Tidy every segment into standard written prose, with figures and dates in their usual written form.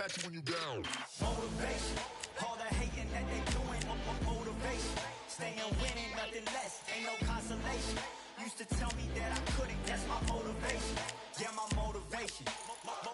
catch you when you down. Motivation, all the hating that they doing, motivation. Staying winning, nothing less, ain't no consolation. Used to tell me that I couldn't, that's my motivation. Yeah, my motivation,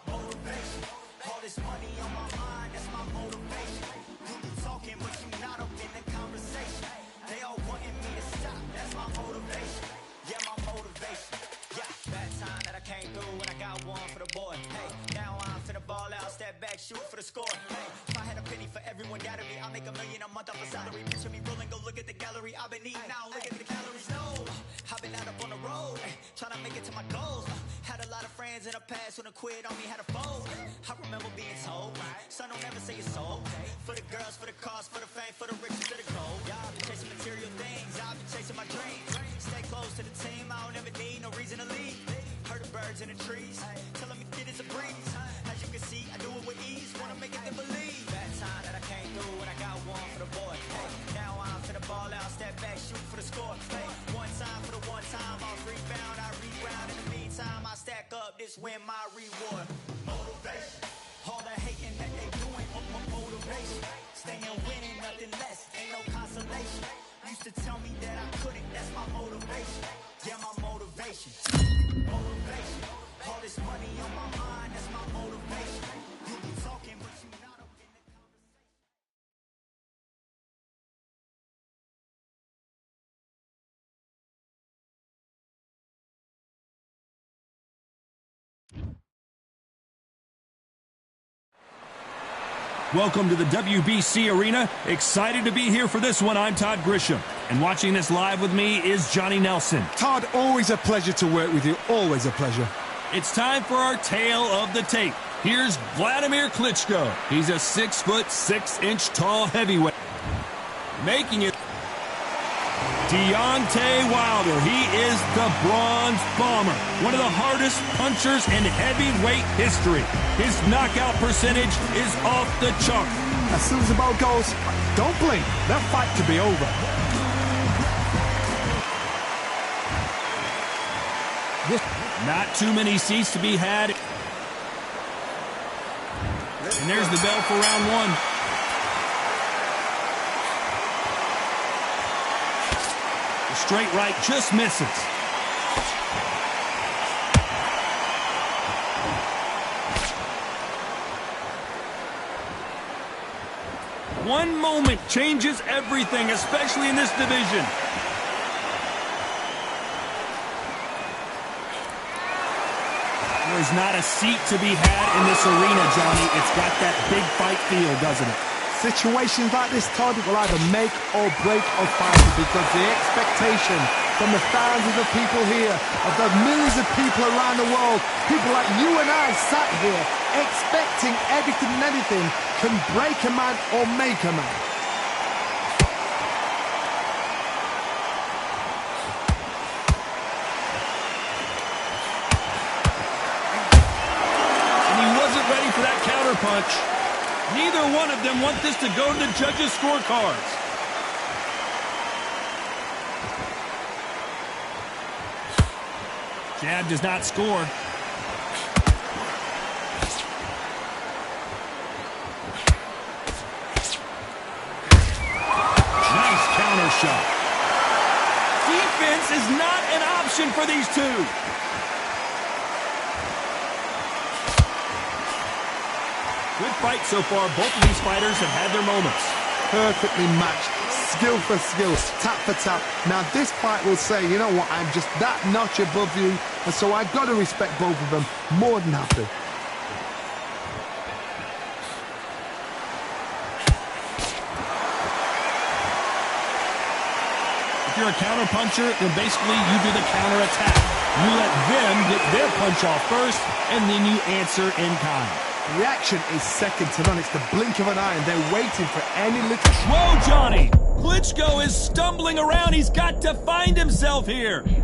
motivation. All this money on my mind, that's my motivation. You be talking, but you not up in the conversation. They all wanting me to stop, that's my motivation. Yeah, my motivation. Yeah, bad time that I came through when I got one for the boy. Hey, now I'm finna ball out, step back, shoot for the score. Hey, if I had a penny for everyone doubted me, I'll make $1 million a month off a salary. Picture me rolling, go look at the gallery. I've been eating now, look at the calories. No, I've been out up on the road, trying to make it to my goals. Had a lot of friends in the past when I quit on me, had a fold. I remember being told, son, don't ever say your soul. For the girls, for the cars, for the fame, for the riches, for the gold. Yeah, I've been chasing material things, I've been chasing my dreams. Stay close to the team, I don't ever need no reason to leave. Heard the birds in the trees, telling me it is a breeze. As you can see, I do it with ease, wanna make it then believe. Bad time that I came through when I got one for the boy. Hey, now I'm finna ball out, step back, shoot for the score. Hey, one time for the one time, I'll rebound, I reground. In the meantime, I stack up, this win my reward. Motivation, all the hating that they doing, motivation. Staying winning, nothing less, ain't no consolation. Used to tell me that I couldn't, that's my motivation. Yeah, my motivation. Motivation, all this money on my mind, that's my motivation. You be talking, but you not up in the conversation. Welcome to the WBC Arena. Excited to be here for this one. I'm Todd Grisham. And watching this live with me is Johnny Nelson. Todd, always a pleasure to work with you. Always a pleasure. It's time for our tale of the tape. Here's Vladimir Klitschko. He's a 6', 6" tall heavyweight. Making it Deontay Wilder. He is the Bronze Bomber, one of the hardest punchers in heavyweight history. His knockout percentage is off the chart. As soon as the ball goes, don't blink. That fight could be over. Not too many seats to be had. And there's the bell for round one. The straight right just misses. One moment changes everything, especially in this division. There's not a seat to be had in this arena, Johnny. It's got that big fight feel, doesn't it? Situations like this, Todd, will either make or break a fighter, because the expectation from the thousands of people here, of the millions of people around the world, people like you and I sat here expecting everything and anything, can break a man or make a man. Ready for that counter punch. Neither one of them want this to go to the judges' scorecards. Jab does not score. Nice counter shot. Defense is not an option for these two. Good fight so far. Both of these fighters have had their moments. Perfectly matched. Skill for skill. Tap for tap. Now this fight will say, you know what, I'm just that notch above you, and so I've got to respect both of them more than happy. If you're a counter puncher, then basically you do the counter attack. You let them get their punch off first, and then you answer in kind. Reaction is second to none. It's the blink of an eye, and they're waiting for any little... Whoa, Johnny! Klitschko is stumbling around. He's got to find himself here. And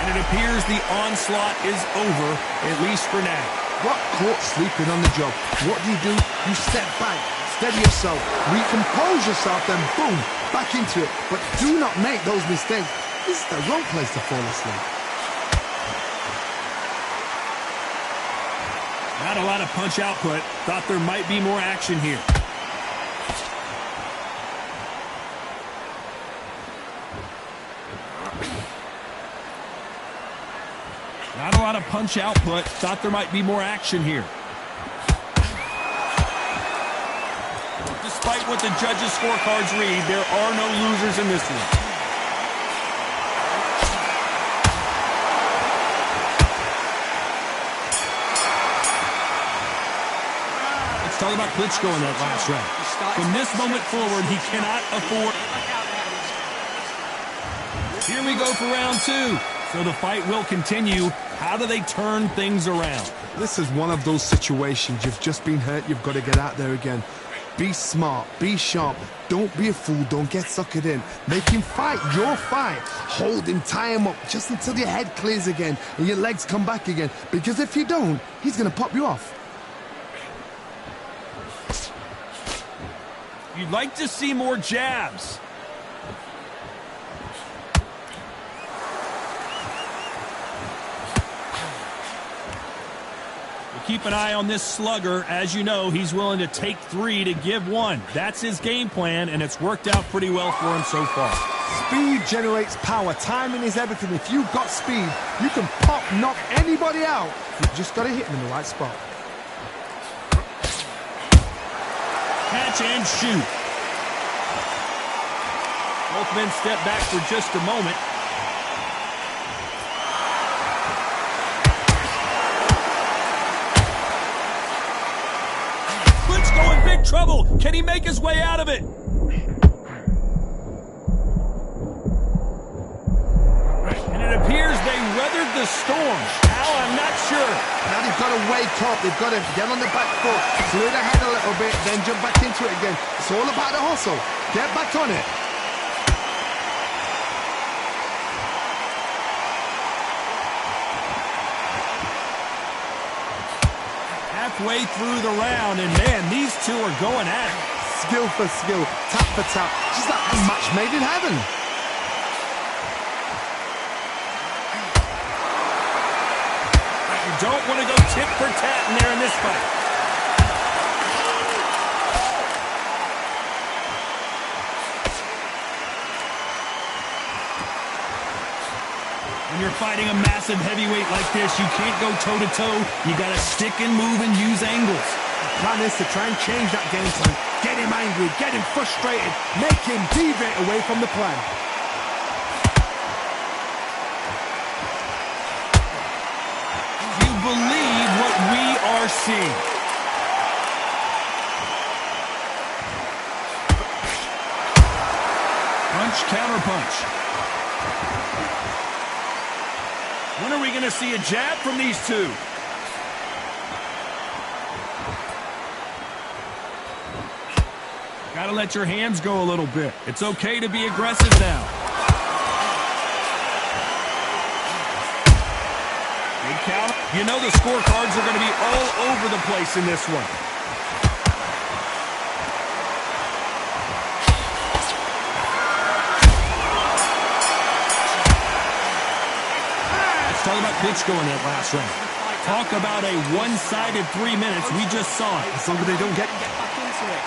it appears the onslaught is over, at least for now. Got caught sleeping on the job. What do? You step back, steady yourself, recompose yourself, then boom, back into it. But do not make those mistakes. This is the wrong place to fall asleep. Not a lot of punch output. Thought there might be more action here. Not a lot of punch output. Thought there might be more action here. Despite what the judges' scorecards read, there are no losers in this one. Let's talk about Klitschko in that last round. From this moment forward, he cannot afford. Here we go for round two. So the fight will continue. How do they turn things around? This is one of those situations. You've just been hurt. You've got to get out there again. Be smart. Be sharp. Don't be a fool. Don't get suckered in. Make him fight your fight. Hold him. Tie him up just until your head clears again and your legs come back again. Because if you don't, he's going to pop you off. You'd like to see more jabs. Keep an eye on this slugger. As you know, he's willing to take 3 to give 1. That's his game plan, and it's worked out pretty well for him so far. Speed generates power. Timing is everything. If you've got speed, you can pop, knock anybody out. You've just got to hit him in the right spot. Catch and shoot. Both men step back for just a moment. Big trouble. Can he make his way out of it? And it appears they weathered the storm. How? I'm not sure. Now they've got to wake up. They've got to get on the back foot, clear the head a little bit, then jump back into it again. It's all about the hustle. Get back on it. Halfway through the round, and man, these two are going at it. Skill for skill, tap for tap, just like a match made in heaven. You don't want to go tit for tat in there in this fight. When you're fighting a massive heavyweight like this, you can't go toe-to-toe. You got to stick and move and use angles. Plan is to try and change that game plan. Get him angry, get him frustrated, make him deviate away from the plan. You believe what we are seeing. Punch, counter punch. When are we going to see a jab from these two? Got to let your hands go a little bit. It's okay to be aggressive now. Big count. You know the scorecards are going to be all over the place in this one. Talk about Klitschko in that last round. Talk about a one-sided 3 minutes. We just saw it. As long as they don't get back into it.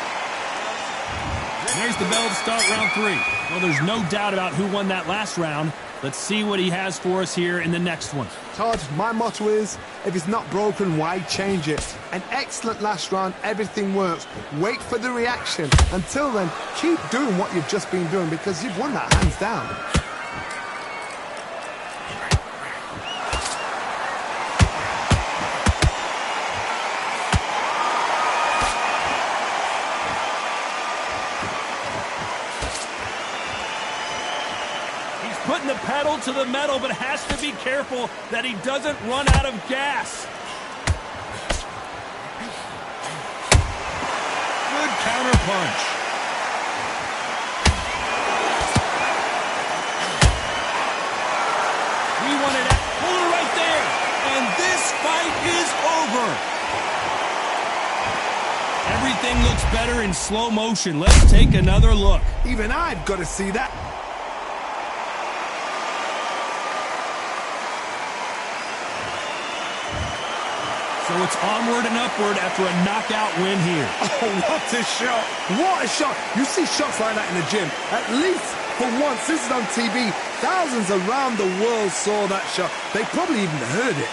And there's the bell to start round 3. Well, there's no doubt about who won that last round. Let's see what he has for us here in the next one. Todd, my motto is, if it's not broken, why change it? An excellent last round, everything works. Wait for the reaction. Until then, keep doing what you've just been doing because you've won that hands down. Putting the pedal to the metal, but has to be careful that he doesn't run out of gas. Good counter punch. We wanted to pull it right there, and this fight is over. Everything looks better in slow motion. Let's take another look. Even I've got to see that. So So it's onward and upward after a knockout win here. Oh, what a shot. What a shot. You see shots like that in the gym. At least for once, this is on TV. Thousands around the world saw that shot. They probably even heard it.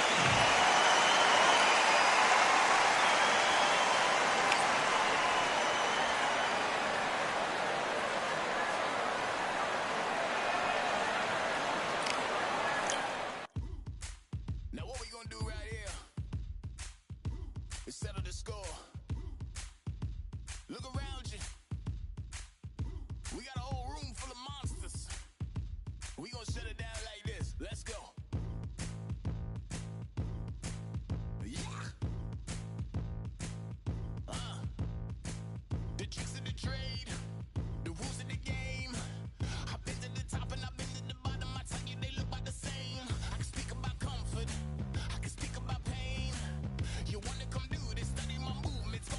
Now what we gonna do right here is settle the score. Look around you. We got a whole room full of monsters. We gonna shut it down like this. Let's go.